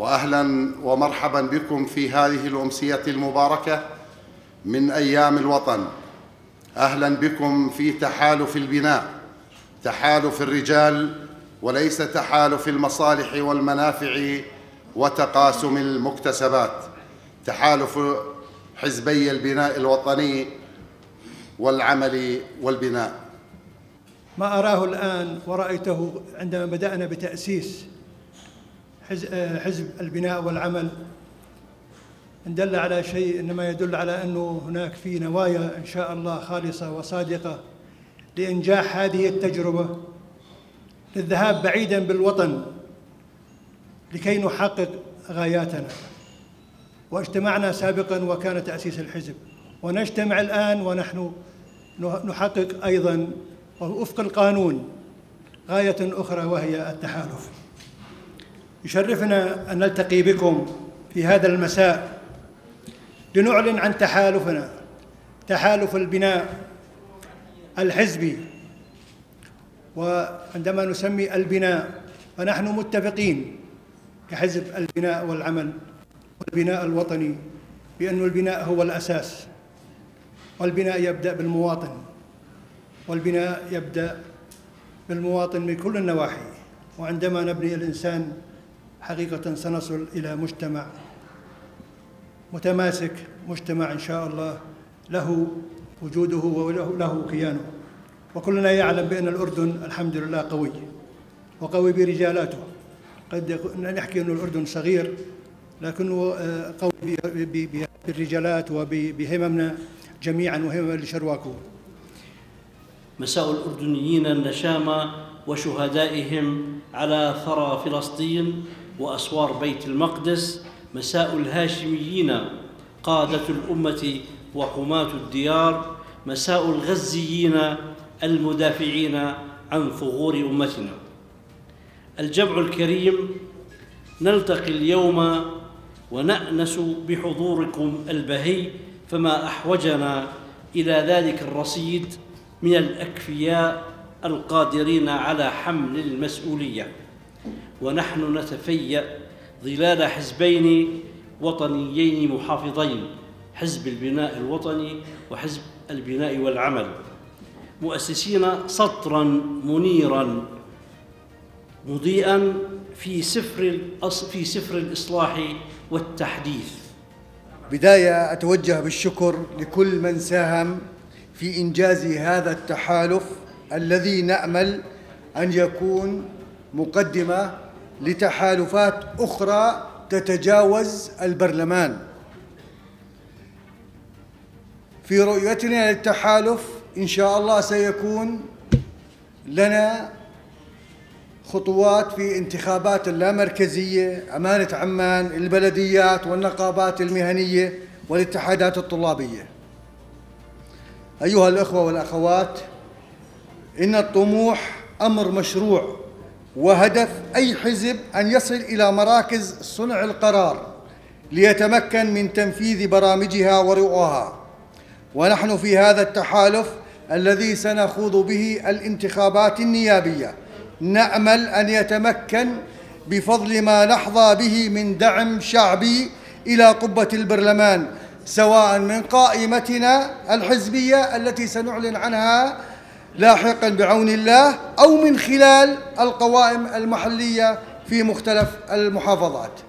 وأهلا ومرحبا بكم في هذه الأمسية المباركة من أيام الوطن. أهلا بكم في تحالف البناء، تحالف الرجال وليس تحالف المصالح والمنافع وتقاسم المكتسبات، تحالف حزبي البناء الوطني والعمل والبناء. ما أراه الآن ورأيته عندما بدأنا بتأسيس حزب البناء والعمل إن دل على شيء إنما يدل على أنه هناك في نوايا إن شاء الله خالصة وصادقة لإنجاح هذه التجربة، للذهاب بعيداً بالوطن لكي نحقق غاياتنا. واجتمعنا سابقاً وكان تأسيس الحزب، ونجتمع الآن ونحن نحقق أيضاً وفق القانون غاية أخرى وهي التحالف. يشرفنا أن نلتقي بكم في هذا المساء لنعلن عن تحالفنا، تحالف البناء الحزبي. وعندما نسمي البناء فنحن متفقين كحزب البناء والعمل والبناء الوطني بأن البناء هو الأساس، والبناء يبدأ بالمواطن، والبناء يبدأ بالمواطن من كل النواحي. وعندما نبني الإنسان حقيقة سنصل إلى مجتمع متماسك، مجتمع إن شاء الله له وجوده وله كيانه. وكلنا يعلم بأن الأردن الحمد لله قوي، وقوي برجالاته. قد نحكي أن الأردن صغير لكنه قوي بالرجالات وبهممنا جميعا وهمم لشرواكه. مساء الأردنيين النشامة وشهدائهم على ثرى فلسطين وأسوار بيت المقدس، مساء الهاشميين قادة الأمة وحماة الديار، مساء الغزيين المدافعين عن ثغور أمتنا. الجمع الكريم، نلتقي اليوم ونأنس بحضوركم البهي، فما أحوجنا إلى ذلك الرصيد من الأكفياء القادرين على حمل المسؤولية. ونحن نتفيأ ظلال حزبين وطنيين محافظين، حزب البناء الوطني وحزب البناء والعمل، مؤسسين سطراً منيراً مضيئاً في سفر الإصلاح والتحديث. بداية أتوجه بالشكر لكل من ساهم في إنجاز هذا التحالف الذي نأمل أن يكون مقدمة لتحالفات أخرى تتجاوز البرلمان. في رؤيتنا للتحالف إن شاء الله سيكون لنا خطوات في انتخابات اللامركزية، أمانة عمان، البلديات والنقابات المهنية والاتحادات الطلابية. أيها الأخوة والأخوات، إن الطموح أمر مشروع، وهدف أي حزب أن يصل إلى مراكز صنع القرار ليتمكن من تنفيذ برامجها ورؤاها. ونحن في هذا التحالف الذي سنخوض به الانتخابات النيابية نأمل أن يتمكن بفضل ما نحظى به من دعم شعبي إلى قبة البرلمان، سواء من قائمتنا الحزبية التي سنعلن عنها لاحقا بعون الله، أو من خلال القوائم المحلية في مختلف المحافظات.